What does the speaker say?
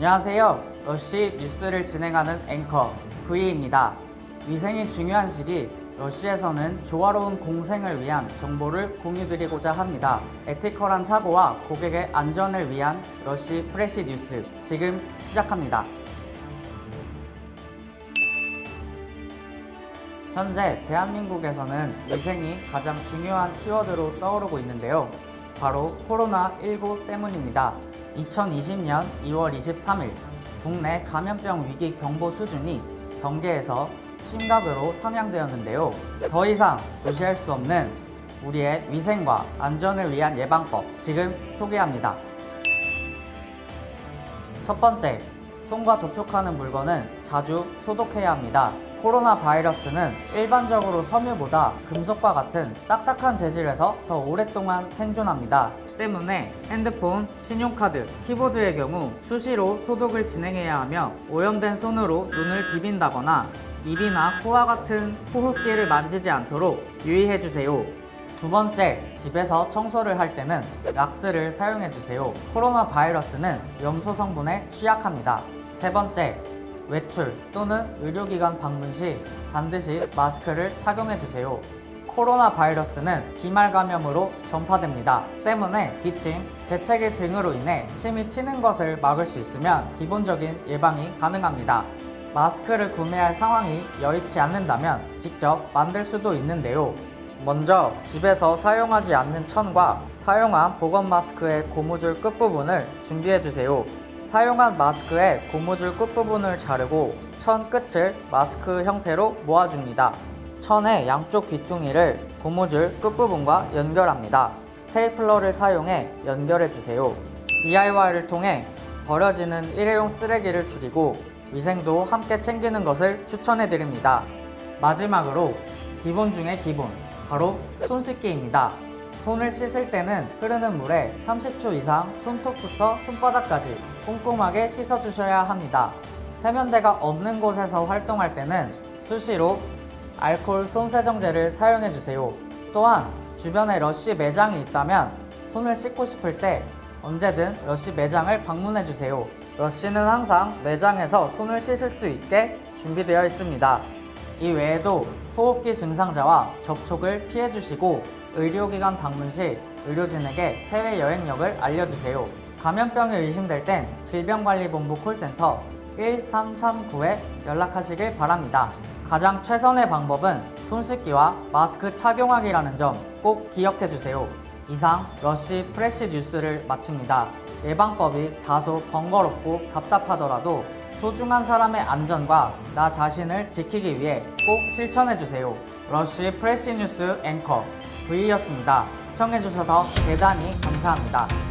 안녕하세요. 러쉬 뉴스를 진행하는 앵커 V입니다. 위생이 중요한 시기, 러쉬에서는 조화로운 공생을 위한 정보를 공유드리고자 합니다. 에티컬한 사고와 고객의 안전을 위한 러쉬 프레시 뉴스, 지금 시작합니다. 현재 대한민국에서는 위생이 가장 중요한 키워드로 떠오르고 있는데요. 바로 코로나19 때문입니다. 2020년 2월 23일 국내 감염병 위기 경보 수준이 경계에서 심각으로 상향되었는데요. 더 이상 무시할 수 없는 우리의 위생과 안전을 위한 예방법, 지금 소개합니다. 첫 번째, 손과 접촉하는 물건은 자주 소독해야 합니다. 코로나 바이러스는 일반적으로 섬유보다 금속과 같은 딱딱한 재질에서 더 오랫동안 생존합니다. 때문에 핸드폰, 신용카드, 키보드의 경우 수시로 소독을 진행해야 하며 오염된 손으로 눈을 비빈다거나 입이나 코와 같은 호흡기를 만지지 않도록 유의해주세요. 두 번째, 집에서 청소를 할 때는 락스를 사용해주세요. 코로나 바이러스는 염소 성분에 취약합니다. 세 번째, 외출 또는 의료기관 방문 시 반드시 마스크를 착용해주세요. 코로나 바이러스는 비말 감염으로 전파됩니다. 때문에 기침, 재채기 등으로 인해 침이 튀는 것을 막을 수 있으면 기본적인 예방이 가능합니다. 마스크를 구매할 상황이 여의치 않는다면 직접 만들 수도 있는데요. 먼저 집에서 사용하지 않는 천과 사용한 보건 마스크의 고무줄 끝부분을 준비해주세요. 사용한 마스크의 고무줄 끝부분을 자르고 천 끝을 마스크 형태로 모아줍니다. 천의 양쪽 귀퉁이를 고무줄 끝부분과 연결합니다. 스테이플러를 사용해 연결해주세요. DIY를 통해 버려지는 일회용 쓰레기를 줄이고 위생도 함께 챙기는 것을 추천해드립니다. 마지막으로 기본 중의 기본, 바로 손 씻기입니다. 손을 씻을 때는 흐르는 물에 30초 이상 손톱부터 손바닥까지 꼼꼼하게 씻어주셔야 합니다. 세면대가 없는 곳에서 활동할 때는 수시로 알코올 손세정제를 사용해주세요. 또한 주변에 러쉬 매장이 있다면 손을 씻고 싶을 때 언제든 러쉬 매장을 방문해주세요. 러쉬는 항상 매장에서 손을 씻을 수 있게 준비되어 있습니다. 이 외에도 호흡기 증상자와 접촉을 피해주시고 의료기관 방문 시 의료진에게 해외 여행력을 알려주세요. 감염병이 의심될 땐 질병관리본부 콜센터 1339에 연락하시길 바랍니다. 가장 최선의 방법은 손 씻기와 마스크 착용하기라는 점 꼭 기억해주세요. 이상 러쉬 프레시 뉴스를 마칩니다. 예방법이 다소 번거롭고 답답하더라도 소중한 사람의 안전과 나 자신을 지키기 위해 꼭 실천해주세요. 러쉬 프레시 뉴스 앵커 V였습니다. 시청해주셔서 대단히 감사합니다.